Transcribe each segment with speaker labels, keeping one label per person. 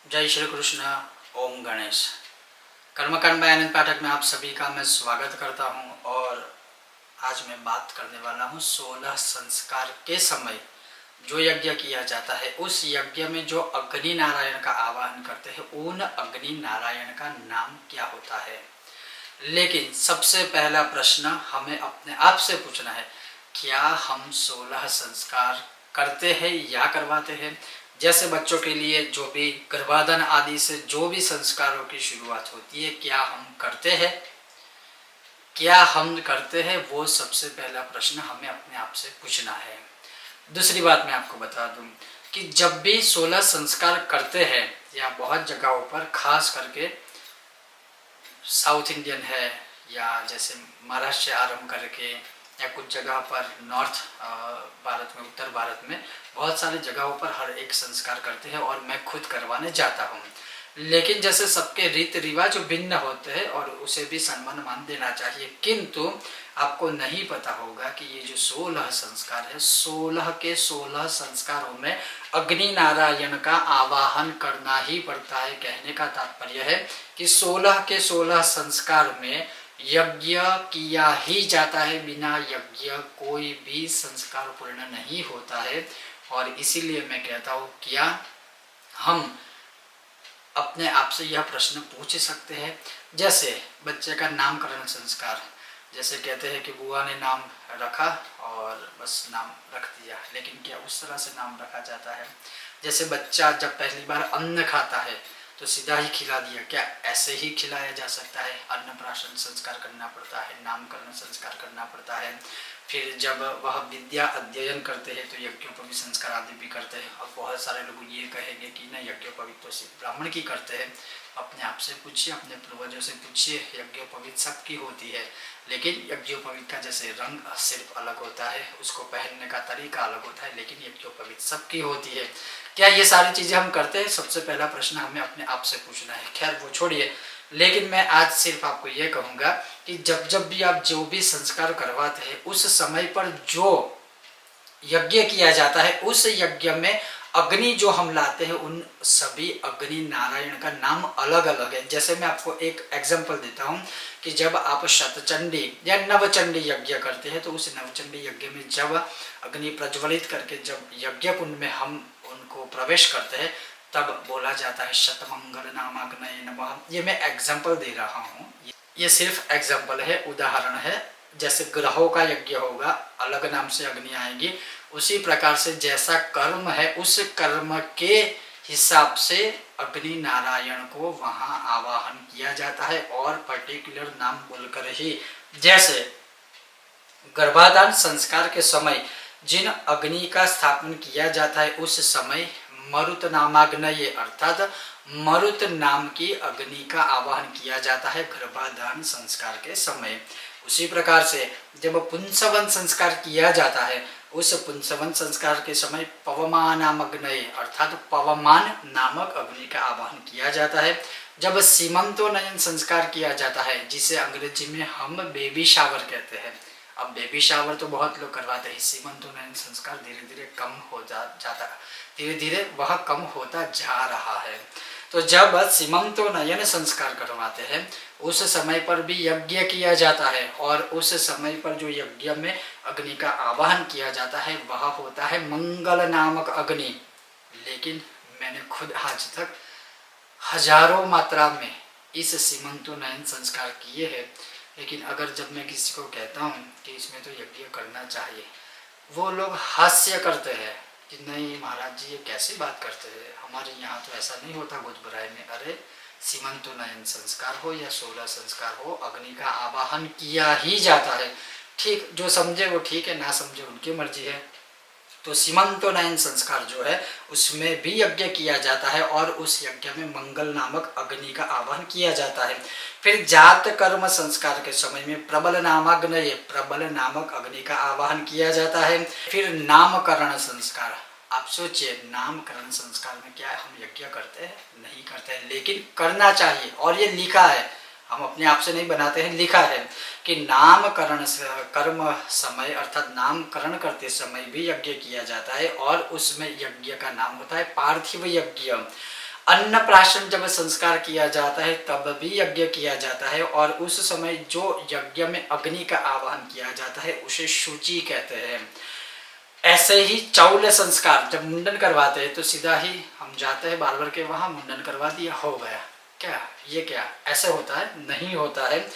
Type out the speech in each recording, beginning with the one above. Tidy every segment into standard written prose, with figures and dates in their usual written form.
Speaker 1: जय श्री कृष्ण। ओम गणेश। कर्मकांड बाय आनंद पाठक में आप सभी का मैं स्वागत करता हूं। और आज मैं बात करने वाला हूं 16 संस्कार के समय जो यज्ञ किया जाता है, उस यज्ञ में जो अग्नि नारायण का आवाहन करते हैं, उन अग्नि नारायण का नाम क्या होता है। लेकिन सबसे पहला प्रश्न हमें अपने आप से पूछना है, क्या हम 16 संस्कार करते हैं या करवाते हैं। जैसे बच्चों के लिए जो भी गर्भाधान आदि से जो भी संस्कारों की शुरुआत होती है, क्या हम करते हैं, वो सबसे पहला प्रश्न हमें अपने आप से पूछना है। दूसरी बात मैं आपको बता दूं कि जब भी 16 संस्कार करते हैं, या बहुत जगहों पर खास करके साउथ इंडियन है, या जैसे महाराष्ट्र से आरंभ करके, या कुछ जगह पर नॉर्थ भारत में, उत्तर भारत में बहुत सारी जगहों पर हर एक संस्कार करते हैं और मैं खुद करवाने जाता हूँ। लेकिन जैसे सबके रीति रिवाज भिन्न होते हैं और उसे भी सम्मान मान देना चाहिए, किंतु आपको नहीं पता होगा कि ये जो 16 संस्कार है, 16 के 16 संस्कारों में अग्नि नारायण का आवाहन करना ही पड़ता है। कहने का तात्पर्य है कि 16 के 16 संस्कार में यज्ञ किया ही जाता है। बिना यज्ञ कोई भी संस्कार पूर्ण नहीं होता है। और इसीलिए मैं कहता हूँ, क्या हम अपने आप से यह प्रश्न पूछ सकते हैं। जैसे बच्चे का नामकरण संस्कार, जैसे कहते हैं कि बुआ ने नाम रखा और बस नाम रख दिया, लेकिन क्या उस तरह से नाम रखा जाता है। जैसे बच्चा जब पहली बार अन्न खाता है तो सीधा ही खिला दिया, क्या ऐसे ही खिलाया जा सकता है। अन्नप्राशन संस्कार करना पड़ता है, नामकरण संस्कार करना पड़ता है। फिर जब वह विद्या अध्ययन करते हैं तो यज्ञोपवीत संस्कार आदि भी करते हैं। अब बहुत सारे लोग ये कहेंगे कि नहीं, यज्ञोपवीत तो सिर्फ ब्राह्मण की करते हैं। अपने आप से पूछिए, अपने पूर्वजों से पूछिए, यज्ञोपवीत सबकी होती है। लेकिन यज्ञोपवीत का जैसे रंग सिर्फ अलग होता है, उसको पहनने का तरीका अलग होता है, लेकिन यज्ञोपवीत सबकी होती है। क्या ये सारी चीज़ें हम करते हैं? सबसे पहला प्रश्न हमें अपने आप से पूछना है। खैर वो छोड़िए, लेकिन मैं आज सिर्फ आपको ये कहूँगा कि जब भी आप जो भी संस्कार करवाते हैं, उस समय पर जो यज्ञ किया जाता है, उस यज्ञ में अग्नि जो हम लाते हैं, उन सभी अग्नि नारायण का नाम अलग अलग है। जैसे मैं आपको एक एग्जांपल देता हूँ कि जब आप शतचंडी या नवचंडी यज्ञ करते हैं, तो उस नवचंडी यज्ञ में जब अग्नि प्रज्वलित करके जब यज्ञ कुंड में हम उनको प्रवेश करते हैं, तब बोला जाता है शतमंगल नामाग्नये नमः। ये मैं एग्जाम्पल दे रहा हूँ, ये सिर्फ एग्जाम्पल है, उदाहरण है। जैसे ग्रहों का यज्ञ होगा, अलग नाम से अग्नि आएगी, उसी प्रकार से जैसा कर्म है, उस कर्म के हिसाब से अग्नि नारायण को वहां आवाहन किया जाता है और पर्टिकुलर नाम बोलकर ही। जैसे गर्भाधान संस्कार के समय जिन अग्नि का स्थापन किया जाता है, उस समय मरुत नामाग्नये अर्थात मरुत नाम की अग्नि का आवाहन किया जाता है गर्भाधान संस्कार के समय। उसी प्रकार से जब पुंसवन संस्कार किया जाता है, उस पुंसवन संस्कार के समय पवमानामग्नये अर्थात पवमान नामक अग्नि का आवाहन किया जाता है। जब सीमंतोनयन संस्कार किया जाता है, जिसे अंग्रेजी में हम बेबी शावर कहते हैं। अब बेबी शावर तो बहुत लोग करवाते हैं, सीमंतोनयन संस्कार धीरे धीरे कम हो जाता, धीरे धीरे वह कम होता जा रहा है। तो जब सीमंतोनयन संस्कार करवाते हैं, उस समय पर भी यज्ञ किया जाता है, और उस समय पर जो यज्ञ में अग्नि का आवाहन किया जाता है, वह होता है मंगल नामक अग्नि। लेकिन मैंने खुद आज तक हजारों मात्रा में इस सीमंतोनयन संस्कार किए हैं, लेकिन अगर जब मैं किसी को कहता हूँ कि इसमें तो यज्ञ करना चाहिए, वो लोग हास्य करते हैं कि नहीं महाराज जी, ये कैसी बात करते हैं, हमारे यहाँ तो ऐसा नहीं होता गुजबराय में। अरे सीमंतोनयन संस्कार हो या 16 संस्कार हो, अग्नि का आवाहन किया ही जाता है। ठीक, जो समझे वो ठीक है, ना समझे उनकी मर्जी है। तो सीमंतोनयन संस्कार जो है, उसमें भी यज्ञ किया जाता है और उस यज्ञ में मंगल नामक अग्नि का आवाहन किया जाता है। फिर जात कर्म संस्कार के समय में प्रबल नामाग्नये प्रबल नामक अग्नि का आवाहन किया जाता है। फिर नामकरण संस्कार, आप सोचिए, नामकरण संस्कार में क्या हम यज्ञ करते हैं? नहीं करते हैं, लेकिन करना चाहिए। और ये लिखा है, हम अपने आप से नहीं बनाते हैं, लिखा है कि नामकरण कर्म समय अर्थात नामकरण करते समय भी यज्ञ किया जाता है, और उसमें यज्ञ का नाम होता है पार्थिव यज्ञ। अन्नप्राशन जब संस्कार किया जाता है तब भी यज्ञ किया जाता है, और उस समय जो यज्ञ में अग्नि का आवाहन किया जाता है उसे शुचि कहते हैं। ऐसे ही चौल संस्कार जब मुंडन करवाते हैं तो सीधा ही हम जाते हैं बार्बर के वहां, मुंडन करवा दिया, हो गया। क्या ये क्या ऐसे होता है? नहीं होता है।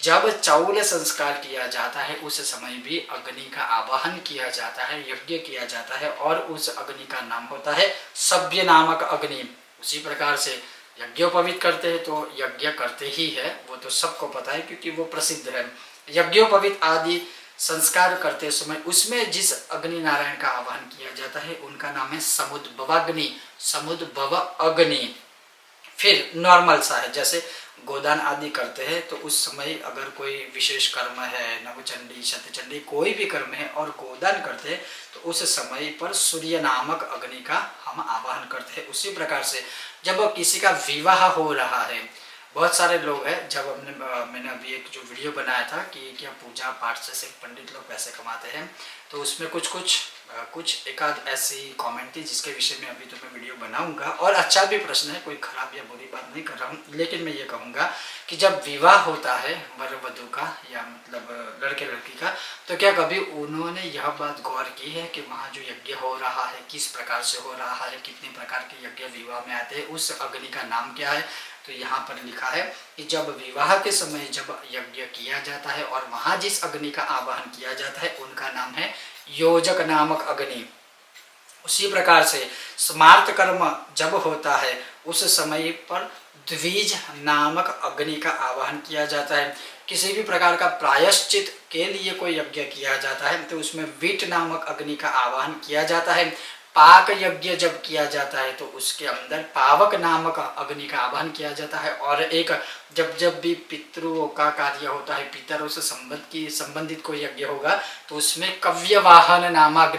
Speaker 1: जब चौल संस्कार किया जाता है उस समय भी अग्नि का आवाहन किया जाता है, यज्ञ किया जाता है, और उस अग्नि का नाम होता है सभ्य नामक अग्नि। उसी प्रकार से यज्ञोपवीत करते हैं तो यज्ञ करते ही है, वो तो सबको पता है क्योंकि वो प्रसिद्ध है। यज्ञोपवीत आदि संस्कार करते समय उसमें जिस अग्नि नारायण का आवाहन किया जाता है उनका नाम है समुद्भवाग्नि, समुद्भव अग्नि। फिर नॉर्मल सा है, जैसे गोदान आदि करते हैं तो उस समय अगर कोई विशेष कर्म है, नवचंडी शतचंडी कोई भी कर्म है और गोदान करते हैं तो उस समय पर सूर्य नामक अग्नि का हम आवाहन करते हैं। उसी प्रकार से जब किसी का विवाह हो रहा है, बहुत सारे लोग हैं, जब मैंने अभी एक जो वीडियो बनाया था कि क्या पूजा पाठ से सिर्फ पंडित लोग पैसे कमाते हैं, तो उसमें कुछ एकाध ऐसी कमेंट थी जिसके विषय में अभी तो मैं वीडियो बनाऊंगा। और अच्छा भी प्रश्न है, कोई खराब या बुरी बात नहीं कर रहा हूँ, लेकिन मैं ये कहूँगा कि जब विवाह होता है वर वधू का या मतलब लड़के लड़की का, तो क्या कभी उन्होंने यह बात गौर की है कि वहाँ जो यज्ञ हो रहा है किस प्रकार से हो रहा है, कितने प्रकार के यज्ञ विवाह में आते हैं, उस अग्नि का नाम क्या है? तो यहाँ पर लिखा है कि जब विवाह के समय जब यज्ञ किया जाता है और वहाँ जिस अग्नि का आवाहन किया जाता है उनका नाम है योजक नामक अग्नि। उसी प्रकार से स्मार्त कर्म जब होता है उस समय पर द्विज नामक अग्नि का आवाहन किया जाता है। किसी भी प्रकार का प्रायश्चित के लिए कोई यज्ञ किया जाता है तो उसमें विट नामक अग्नि का आवाहन किया जाता है। पाक यज्ञ जब किया जाता है तो उसके अंदर पावक नामक अग्नि का आवाहन किया जाता है। और एक जब भी पितरों का कार्य होता है, पितरों से संबंधित कोई यज्ञ होगा तो उसमें कव्यवाहन नामक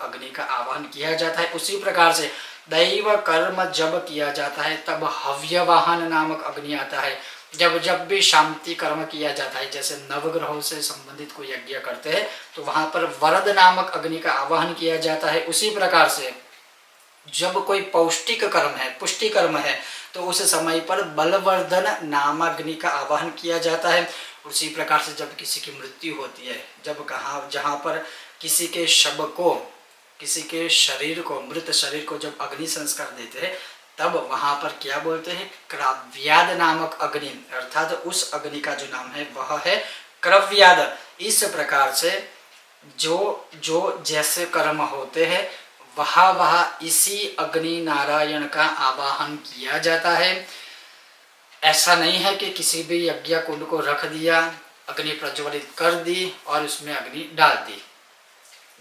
Speaker 1: अग्नि का आवाहन किया जाता है। उसी प्रकार से दैव कर्म जब किया जाता है तब हव्यवाहन नामक अग्नि आता है। जब भी शांति कर्म किया जाता है, जैसे नवग्रहों से संबंधित कोई यज्ञ करते हैं तो वहां पर वरद नामक अग्नि का आवाहन किया जाता है। उसी प्रकार से जब कोई पौष्टिक कर्म है, पुष्टि कर्म है, तो उस समय पर बलवर्धन नामक अग्नि का आवाहन किया जाता है। उसी प्रकार से जब किसी की मृत्यु होती है, जहाँ पर किसी के शव को, किसी के शरीर को, मृत शरीर को जब अग्नि संस्कार देते हैं तब वहां पर क्या बोलते हैं? क्रव्याद नामक अग्नि, अर्थात उस अग्नि का जो नाम है वह है क्रव्याद। इस प्रकार से जो जैसे कर्म होते हैं वह इसी अग्नि नारायण का आवाहन किया जाता है। ऐसा नहीं है कि किसी भी यज्ञ कुंड को रख दिया, अग्नि प्रज्वलित कर दी और उसमें अग्नि डाल दी।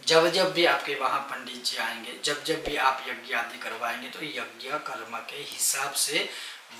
Speaker 1: जब भी आपके वहाँ पंडित जी आएंगे, जब भी आप यज्ञ आदि करवाएंगे तो यज्ञ कर्म के हिसाब से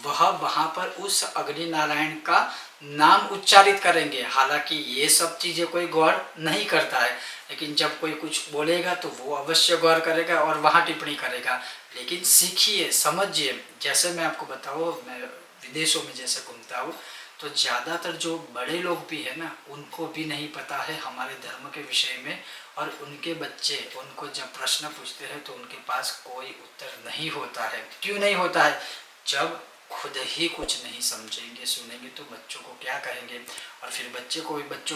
Speaker 1: वह वहाँ पर उस अग्नि नारायण का नाम उच्चारित करेंगे। हालांकि ये सब चीज़ें कोई गौर नहीं करता है, लेकिन जब कोई कुछ बोलेगा तो वो अवश्य गौर करेगा और वहाँ टिप्पणी करेगा। लेकिन सीखिए, समझिए। जैसे मैं आपको बताऊँ, मैं विदेशों में जैसे घूमता हूँ तो ज़्यादातर जो बड़े लोग भी है ना, उनको भी नहीं पता है हमारे धर्म के विषय में, और उनके बच्चे उनको जब प्रश्न पूछते हैं तो उनके पास कोई उत्तर नहीं होता है। क्यों नहीं होता है? जब खुद ही कुछ नहीं समझेंगे, सुनेंगे तो बच्चों को क्या कहेंगे, और फिर बच्चों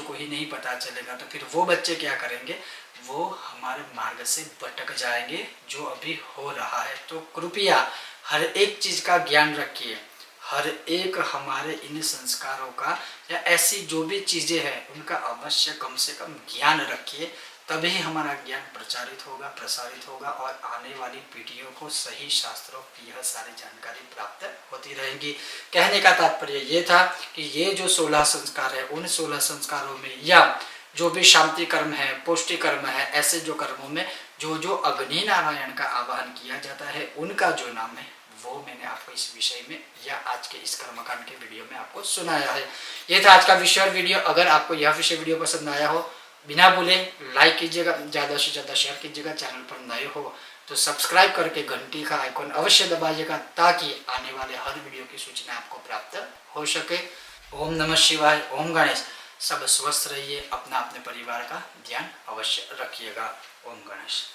Speaker 1: को ही नहीं पता चलेगा तो फिर वो बच्चे क्या करेंगे? वो हमारे मार्ग से भटक जाएंगे, जो अभी हो रहा है। तो कृपया हर एक चीज़ का ज्ञान रखिए, हर एक हमारे इन संस्कारों का या ऐसी जो भी चीज़ें हैं उनका अवश्य कम से कम ज्ञान रखिए, तभी हमारा ज्ञान प्रचारित होगा, प्रसारित होगा, और आने वाली पीढ़ियों को सही शास्त्रों की यह सारी जानकारी प्राप्त होती रहेगी। कहने का तात्पर्य ये था कि ये जो 16 संस्कार है, उन 16 संस्कारों में या जो भी शांति कर्म है, पौष्टि कर्म है, ऐसे जो कर्मों में जो अग्नि नारायण का आवाहन किया जाता है उनका जो नाम है वो मैंने आपको इस विषय में या आज के इस कर्मकांड के वीडियो में आपको सुनाया है। ये था आज का विषय और वीडियो। अगर आपको यह विषय वीडियो पसंद आया हो, बिना भूले लाइक कीजिएगा, ज़्यादा से ज़्यादा शेयर कीजिएगा। चैनल पर नए हो तो सब्सक्राइब करके घंटी का आइकॉन अवश्य दबाइएगा, ताकि आने वाले हर वीडियो की सूचना आपको प्राप्त हो सके। ओम नमः शिवाय, ओम गणेश। सब स्वस्थ रहिए, अपना अपने परिवार का ध्यान अवश्य रखिएगा। ओम गणेश।